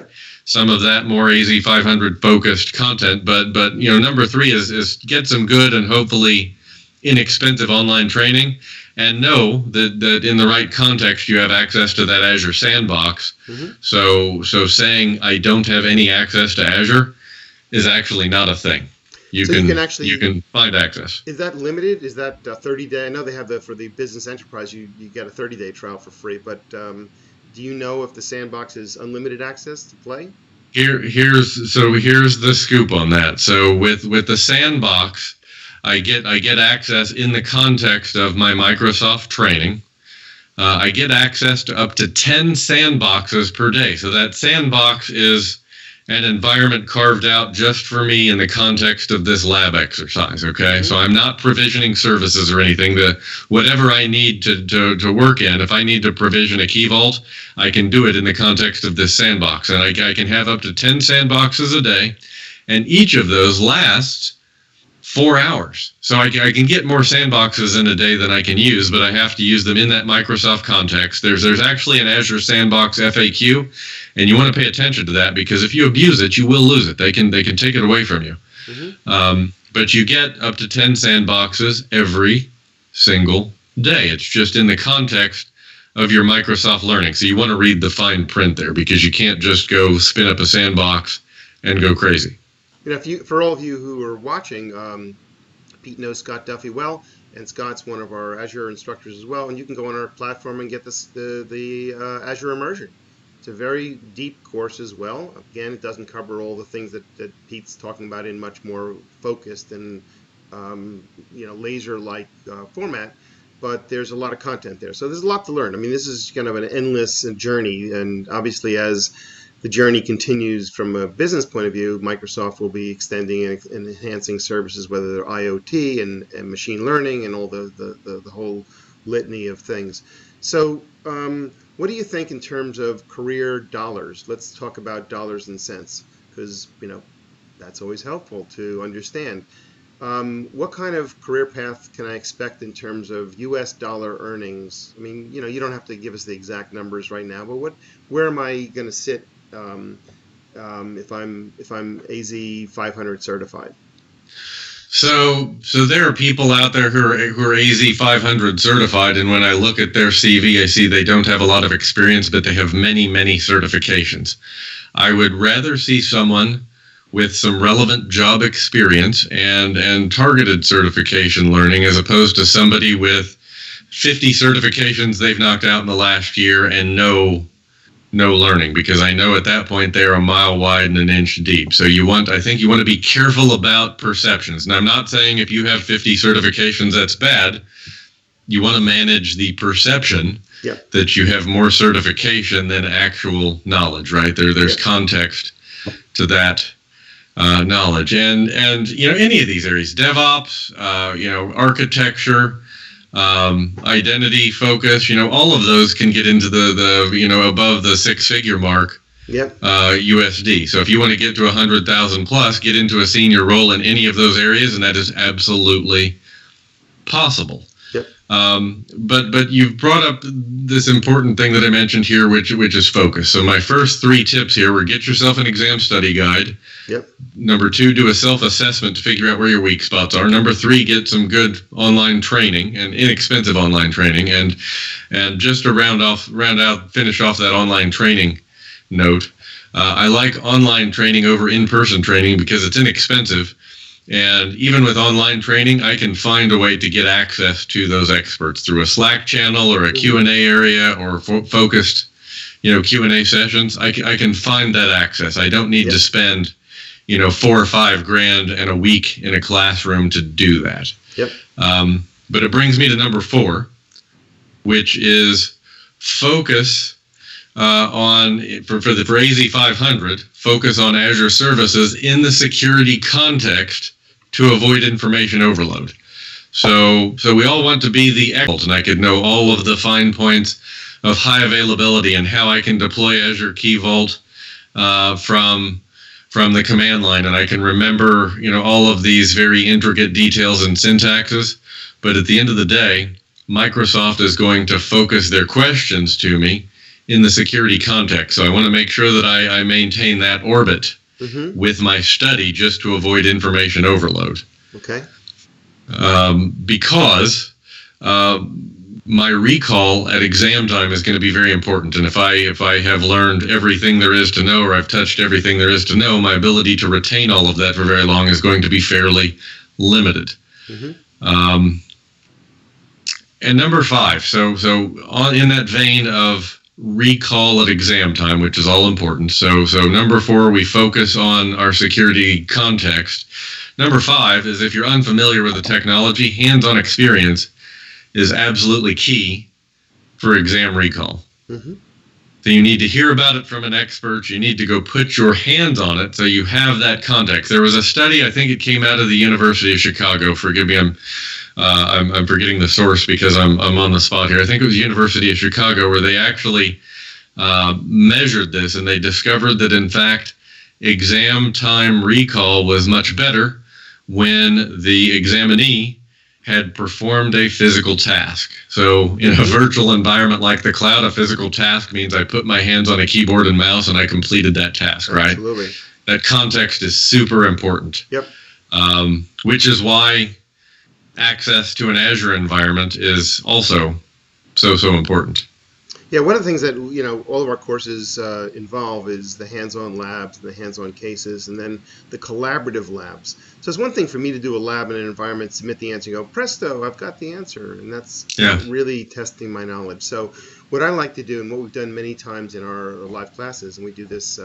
some of that more AZ-500 focused content. But number 3 is get some good and hopefully inexpensive online training, and know that in the right context you have access to that Azure Sandbox. So saying I don't have any access to Azure is actually not a thing. You can find access. Is that limited? Is that 30-day? I know they have for the business enterprise, you get a 30-day trial for free, but do you know if the Sandbox is unlimited access to play? Here's the scoop on that. So with the Sandbox, I get access in the context of my Microsoft training. I get access to up to 10 sandboxes per day. So that sandbox is an environment carved out just for me in the context of this lab exercise, okay? So I'm not provisioning services or anything. Whatever I need to work in, if I need to provision a key vault, I can do it in the context of this sandbox. And I can have up to 10 sandboxes a day, and each of those lasts 4 hours. So I can get more sandboxes in a day than I can use, but I have to use them in that Microsoft context. There's actually an Azure Sandbox FAQ, and you want to pay attention to that, because if you abuse it, you will lose it. They can take it away from you. But you get up to 10 sandboxes every single day. It's just in the context of your Microsoft learning. So you want to read the fine print there, because you can't just go spin up a sandbox and go crazy. For all of you who are watching, Pete knows Scott Duffy well, and Scott's one of our Azure instructors as well. And you can go on our platform and get the Azure Immersion. It's a very deep course as well. Again, it doesn't cover all the things that Pete's talking about in much more focused and laser-like format. But there's a lot of content there, so there's a lot to learn. I mean, this is kind of an endless journey, and obviously as the journey continues from a business point of view, Microsoft will be extending and enhancing services, whether they're IoT and machine learning and all the whole litany of things. So what do you think in terms of career dollars? Let's talk about dollars and cents, because that's always helpful to understand. What kind of career path can I expect in terms of U.S. dollar earnings? I mean, you don't have to give us the exact numbers right now, but where am I going to sit if I'm AZ-500 certified? So there are people out there who are AZ-500 certified, and when I look at their CV, I see they don't have a lot of experience, but they have many, many certifications. I would rather see someone with some relevant job experience and targeted certification learning, as opposed to somebody with 50 certifications they've knocked out in the last year and no learning, because I know at that point they are a mile wide and an inch deep. So I think you want to be careful about perceptions. And I'm not saying if you have 50 certifications that's bad. You want to manage the perception that you have more certification than actual knowledge, right? There's context to that knowledge, and any of these areas, DevOps, architecture, identity focus, all of those can get into the above the 6-figure mark USD. So if you want to get to 100,000 plus, get into a senior role in any of those areas, and that is absolutely possible. But you've brought up this important thing that I mentioned here, which is focus. So my first 3 tips here were: get yourself an exam study guide. Number 2, do a self-assessment to figure out where your weak spots are. Number 3, get some good online training and inexpensive online training. And just to finish off that online training note, I like online training over in-person training because it's inexpensive. And even with online training, I can find a way to get access to those experts through a Slack channel or a Q&A area or focused, Q&A sessions. I can find that access. I don't need to spend, $4 or $5 grand in a week in a classroom to do that. But it brings me to number 4, which is focus for AZ-500, focus on Azure services in the security context to avoid information overload. So we all want to be the expert, and I could know all of the fine points of high availability and how I can deploy Azure Key Vault from the command line, and I can remember all of these very intricate details and syntaxes. But at the end of the day, Microsoft is going to focus their questions to me in the security context. So I want to make sure that I maintain that orbit with my study, just to avoid information overload. Okay. Because my recall at exam time is going to be very important. And if I have learned everything there is to know, or I've touched everything there is to know, my ability to retain all of that for very long is going to be fairly limited. And number 5, so in that vein of recall at exam time, which is all important. So number 4, we focus on our security context. Number 5 is, if you're unfamiliar with the technology, hands-on experience is absolutely key for exam recall. So you need to hear about it from an expert. You need to go put your hands on it so you have that context. There was a study, I think it came out of the University of Chicago. Forgive me, I'm forgetting the source because I'm on the spot here. I think it was University of Chicago, where they actually measured this, and they discovered that, in fact, exam time recall was much better when the examinee had performed a physical task. So in a virtual environment like the cloud, a physical task means I put my hands on a keyboard and mouse and I completed that task, right? Absolutely. That context is super important. Yep. Which is why access to an Azure environment is also so important. Yeah, one of the things that all of our courses involve is the hands-on labs, the hands-on cases, and then the collaborative labs. So it's one thing for me to do a lab in an environment, submit the answer, and go, presto, I've got the answer, and that's really testing my knowledge. So what I like to do, and what we've done many times in our live classes, and we do this,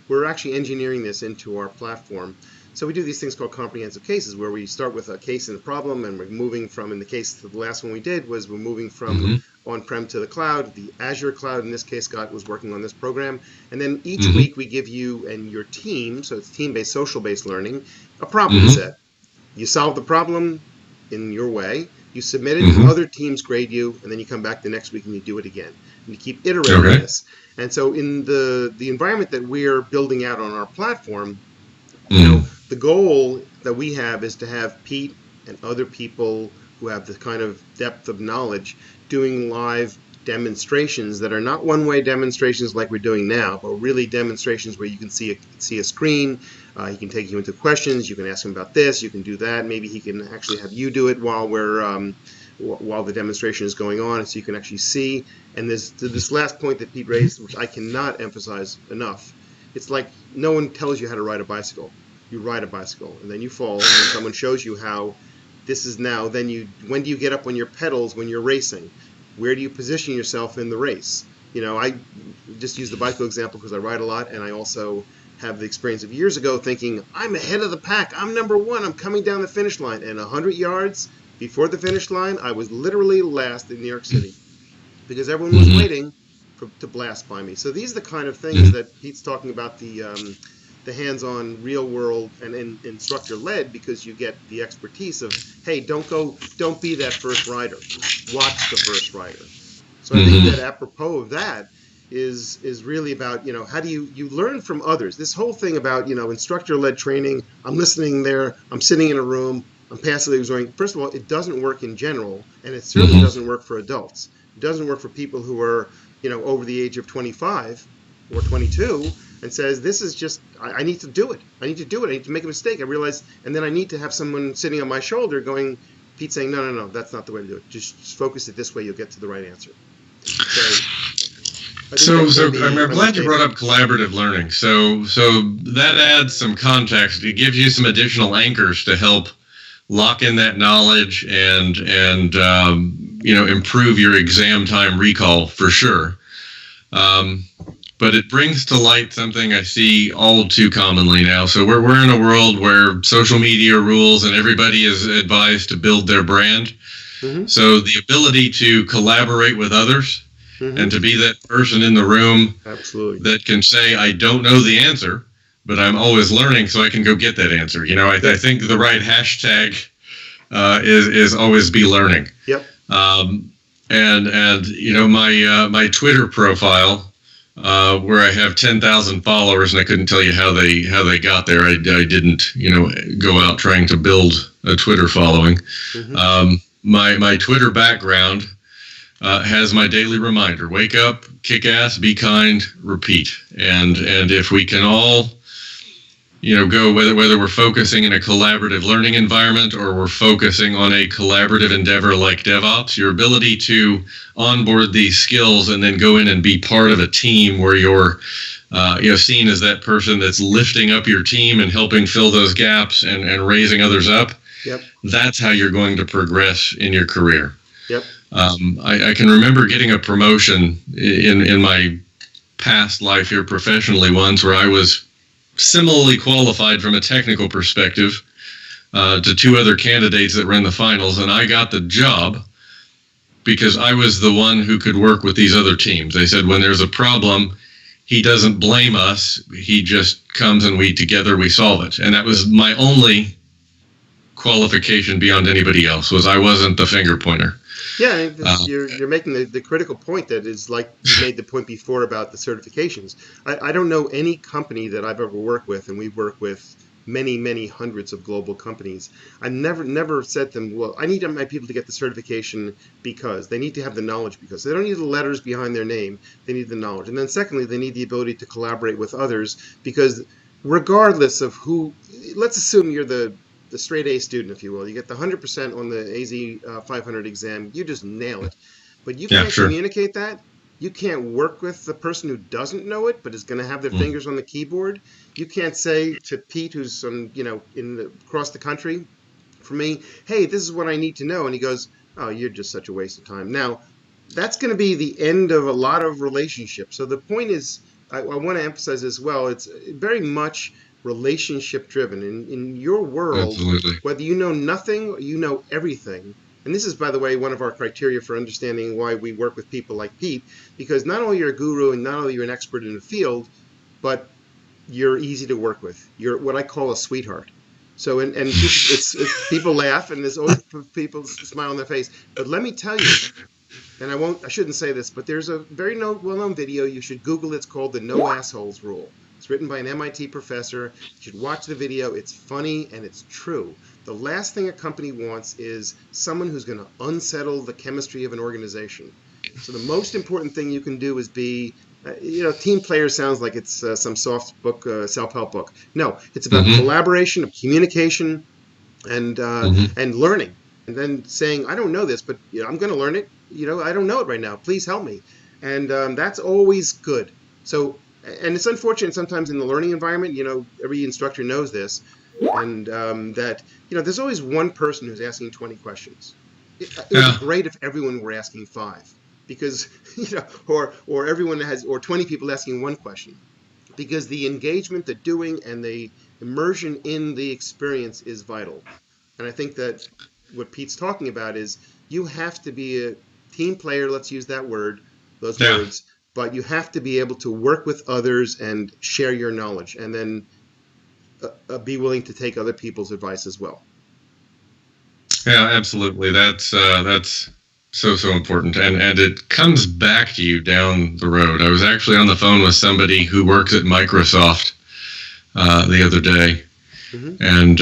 we're actually engineering this into our platform. So we do these things called comprehensive cases, where we start with a case and a problem, and we're moving from, in the case, the last one we did was we're moving from on-prem to the cloud. The Azure cloud, in this case, Scott was working on this program. And then each week we give you and your team, so it's team-based, social-based learning, a problem set. You solve the problem in your way, you submit it, other teams grade you, and then you come back the next week and you do it again. And you keep iterating this. And so in the environment that we're building out on our platform, the goal that we have is to have Pete and other people who have the kind of depth of knowledge doing live demonstrations that are not one-way demonstrations like we're doing now, but really demonstrations where you can see a screen. He can take you into questions. You can ask him about this. You can do that. Maybe he can actually have you do it while while the demonstration is going on, so you can actually see. And there's this last point that Pete raised, which I cannot emphasize enough. It's like no one tells you how to ride a bicycle. You ride a bicycle, and then you fall, and then someone shows you how this is now. Then when do you get up on your pedals when you're racing? Where do you position yourself in the race? I just use the bicycle example because I ride a lot, and I also have the experience of years ago thinking, I'm ahead of the pack. I'm number one. I'm coming down the finish line. And 100 yards before the finish line, I was literally last in New York City because everyone was waiting to blast by me. So these are the kind of things that Pete's talking about, the hands-on, real-world, and instructor-led, because you get the expertise of, hey, don't be that first rider. Watch the first rider. So I think that apropos of that is really about, how do you learn from others? This whole thing about, instructor-led training, I'm listening there, I'm sitting in a room, I'm passively observing. First of all, it doesn't work in general, and it certainly doesn't work for adults. It doesn't work for people who are, over the age of 25 or 22, and says, this is just, I need to do it. I need to make a mistake. I realize, and then I need to have someone sitting on my shoulder going, Pete saying, no, that's not the way to do it. Just focus it this way, you'll get to the right answer. So I'm glad you brought up collaborative learning. So that adds some context. It gives you some additional anchors to help lock in that knowledge and improve your exam time recall for sure. But it brings to light something I see all too commonly now. So we're in a world where social media rules and everybody is advised to build their brand. So the ability to collaborate with others and to be that person in the room that can say, I don't know the answer, but I'm always learning so I can go get that answer. I think the right hashtag is always be learning. Yep. My Twitter profile, where I have 10,000 followers, and I couldn't tell you how they got there. I didn't, go out trying to build a Twitter following. My Twitter background has my daily reminder: wake up, kick ass, be kind, repeat. And if we can all go whether we're focusing in a collaborative learning environment or we're focusing on a collaborative endeavor like DevOps, your ability to onboard these skills and then go in and be part of a team where you're seen as that person that's lifting up your team and helping fill those gaps and raising others up. Yep. That's how you're going to progress in your career. Yep. I can remember getting a promotion in my past life here professionally once where I was similarly qualified from a technical perspective to two other candidates that were in the finals, and I got the job because I was the one who could work with these other teams. They said when there's a problem, he doesn't blame us. He just comes and we solve it. And that was my only qualification beyond anybody else, was I wasn't the finger pointer. Yeah, you're making the critical point that is like you made the point before about the certifications. I don't know any company that I've ever worked with, and we've worked with many, many hundreds of global companies. I've never said to them, well, I need my people to get the certification because they need to have the knowledge, because they don't need the letters behind their name, they need the knowledge. And then secondly, they need the ability to collaborate with others, because regardless of who, let's assume you're the straight A student, if you will. You get the 100% on the AZ-500 exam. You just nail it. But you can't communicate that. You can't work with the person who doesn't know it, but is going to have their fingers on the keyboard. You can't say to Pete, who's across the country, for me, hey, this is what I need to know. And he goes, oh, you're just such a waste of time. Now, that's going to be the end of a lot of relationships. So the point is, I want to emphasize as well, it's very much relationship driven. In your world, absolutely, whether you know nothing or you know everything, and this is, by the way, one of our criteria for understanding why we work with people like Pete, because not only you're a guru and not only you're an expert in the field, but you're easy to work with. You're what I call a sweetheart. So, and it's people laugh and there's always people smile on their face. But let me tell you, and I shouldn't say this, but there's a very well-known video. You should Google it. It's called the No Assholes Rule. It's written by an MIT professor. You should watch the video. It's funny and it's true. The last thing a company wants is someone who's going to unsettle the chemistry of an organization. So the most important thing you can do is be, team player sounds like it's some soft book, self-help book. No, it's about collaboration, of communication, and learning. And then saying, I don't know this, but I'm going to learn it. I don't know it right now. Please help me. And that's always good. So. And it's unfortunate sometimes in the learning environment, every instructor knows this, and that, there's always one person who's asking 20 questions. It would be great if everyone were asking 5, because, or everyone or 20 people asking one question, because the engagement, the doing, and the immersion in the experience is vital. And I think that what Pete's talking about is you have to be a team player, let's use that word, those words, but you have to be able to work with others and share your knowledge, and then be willing to take other people's advice as well. Yeah, absolutely. That's so important, and it comes back to you down the road. I was actually on the phone with somebody who works at Microsoft the other day, and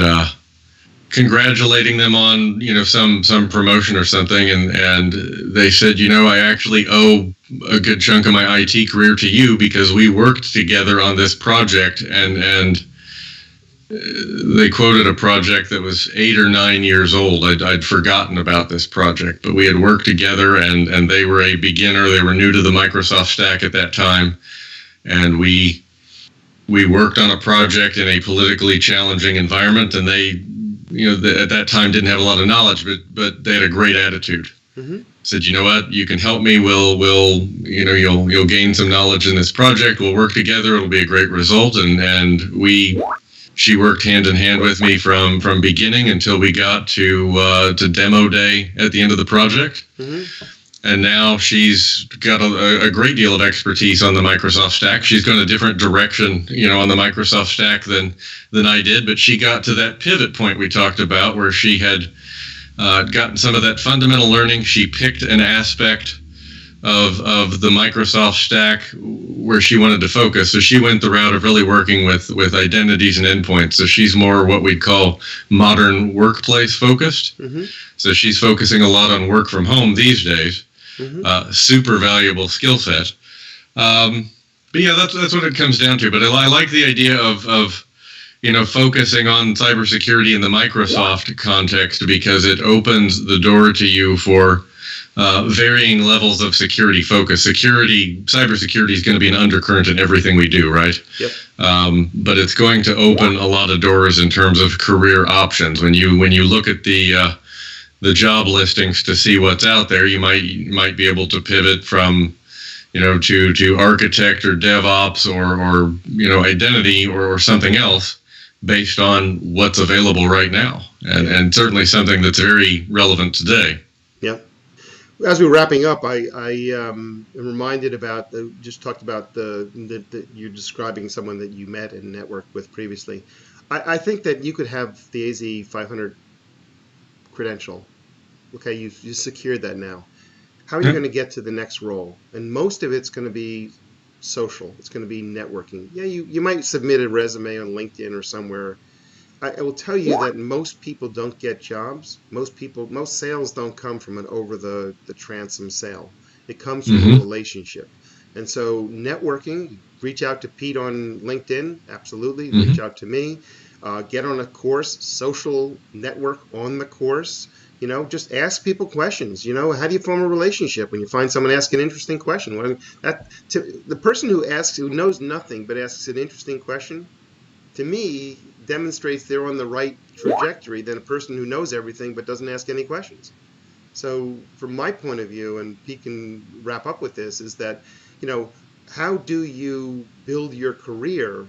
congratulating them on some promotion or something, and they said, I actually owe a good chunk of my IT career to you because we worked together on this project, and they quoted a project that was 8 or 9 years old. I'd forgotten about this project, but we had worked together, and they were a beginner. They were new to the Microsoft stack at that time, and we worked on a project in a politically challenging environment, and they at that time didn't have a lot of knowledge, but they had a great attitude. Said, you know what, you can help me. You'll gain some knowledge in this project. We'll work together. It'll be a great result. And she worked hand in hand with me from beginning until we got to demo day at the end of the project. And now she's got a great deal of expertise on the Microsoft stack. She's gone a different direction, on the Microsoft stack than I did. But she got to that pivot point we talked about where she had gotten some of that fundamental learning. She picked an aspect of the Microsoft stack where she wanted to focus. So she went the route of really working with identities and endpoints. So she's more what we'd call modern workplace focused. So she's focusing a lot on work from home these days. Super valuable skill set. But yeah, that's what it comes down to. But I like the idea of focusing on cybersecurity in the Microsoft context, because it opens the door to you for varying levels of security focus. Cybersecurity is going to be an undercurrent in everything we do, right? Yep. But it's going to open a lot of doors in terms of career options. When you look at the job listings to see what's out there, you might be able to pivot from to architect or DevOps or identity or something else based on what's available right now, and certainly something that's very relevant today. Yeah. As we're wrapping up, I am reminded about just talked about the you're describing someone that you met and networked with previously. I think that you could have the AZ-500 credential. Okay, you've secured that now. How are you going to get to the next role? And most of it's going to be social. It's going to be networking. Yeah, you might submit a resume on LinkedIn or somewhere. I will tell you that most people don't get jobs. Most sales don't come from an over the transom sale. It comes from a relationship. And so networking, reach out to Pete on LinkedIn, absolutely. Reach out to me. Get on a course, social network on the course. Just ask people questions. How do you form a relationship when you find someone asking an interesting question? The person who knows nothing but asks an interesting question, to me, demonstrates they're on the right trajectory than a person who knows everything but doesn't ask any questions. So from my point of view, and Pete can wrap up with this, is that, how do you build your career?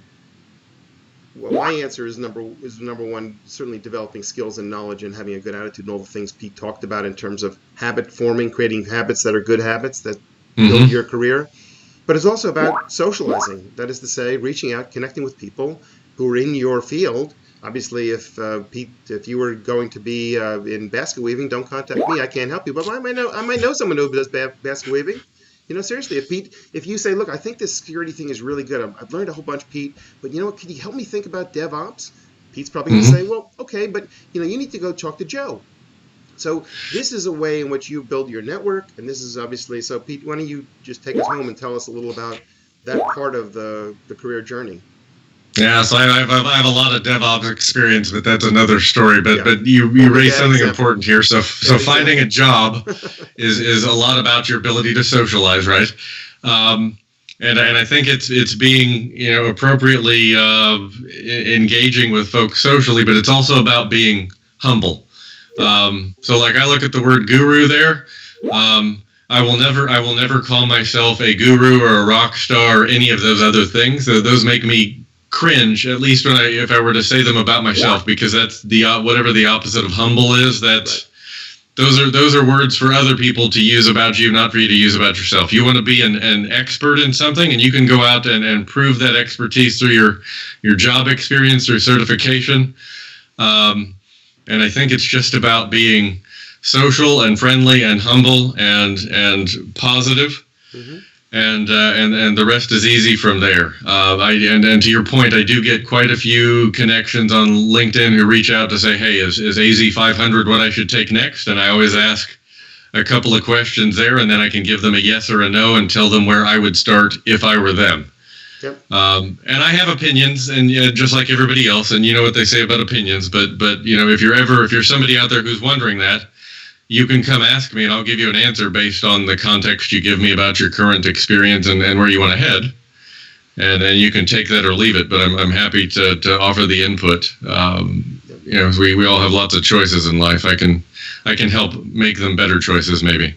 Well, my answer is number one, certainly developing skills and knowledge and having a good attitude and all the things Pete talked about in terms of habit forming, creating habits that are good habits that build your career. But it's also about socializing. That is to say, reaching out, connecting with people who are in your field. Obviously, if Pete, if you were going to be in basket weaving, don't contact me. I can't help you. But I might know someone who does basket weaving. Seriously, if you say, look, I think this security thing is really good. I've learned a whole bunch, Pete, but could you help me think about DevOps? Pete's probably going to say, well, okay, but you need to go talk to Joe. So this is a way in which you build your network, and this is obviously, so Pete, why don't you just take us home and tell us a little about that part of the career journey? Yeah, so I have a lot of DevOps experience, but that's another story. But you raised something important here. So finding a job is a lot about your ability to socialize, right? And I think it's being appropriately engaging with folks socially, but it's also about being humble. So like I look at the word guru there. I will never call myself a guru or a rock star or any of those other things. So those make me cringe, at least if I were to say them about myself, because that's whatever the opposite of humble is. Those are words for other people to use about you, not for you to use about yourself. You want to be an expert in something, and you can go out and prove that expertise through your job experience, through certification. And I think it's just about being social and friendly and humble and positive. And the rest is easy from there. And to your point, I do get quite a few connections on LinkedIn who reach out to say, hey, is AZ-500 what I should take next? And I always ask a couple of questions there, and then I can give them a yes or a no and tell them where I would start if I were them. Yep. And I have opinions, and just like everybody else, and you know what they say about opinions. But if you're somebody out there who's wondering that, you can come ask me, and I'll give you an answer based on the context you give me about your current experience and where you want to head. And then you can take that or leave it. But I'm happy to offer the input. We all have lots of choices in life. I can help make them better choices, maybe.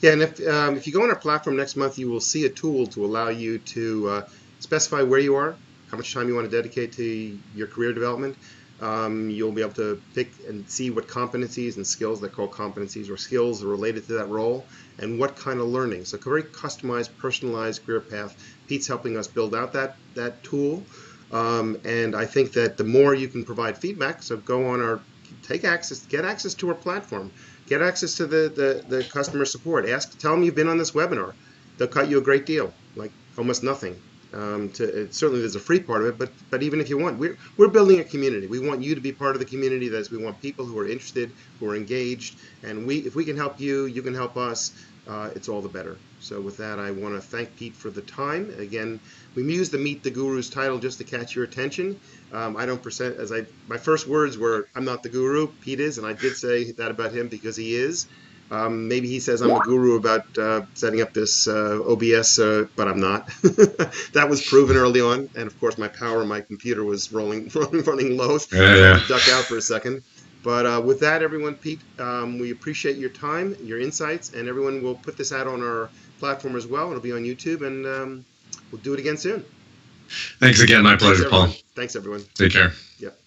Yeah, and if you go on our platform next month, you will see a tool to allow you to specify where you are, how much time you want to dedicate to your career development. You'll be able to pick and see what competencies and skills, they call competencies or skills, are related to that role, and what kind of learning. So a very customized, personalized career path. Pete's helping us build out that tool, and I think that the more you can provide feedback, so go on get access to our platform, get access to the customer support. Tell them you've been on this webinar. They'll cut you a great deal, like almost nothing. Certainly there's a free part of it, but even if you want, we're building a community. We want you to be part of the community. We want people who are interested, who are engaged, and if we can help you, you can help us. it's all the better. So with that, I want to thank Pete for the time. Again, we used the Meet the Gurus title just to catch your attention. I don't present, my first words were, I'm not the guru, Pete is, and I did say that about him because he is. Maybe he says I'm a guru about setting up this OBS, but I'm not. That was proven early on, and of course my power on my computer was running low, so I had to duck out for a second. But with that, everyone, Pete, we appreciate your time, your insights, and everyone will put this out on our platform as well. It'll be on YouTube, and we'll do it again soon. Thanks again. My pleasure, Paul. Thanks, everyone. Take care. Yep.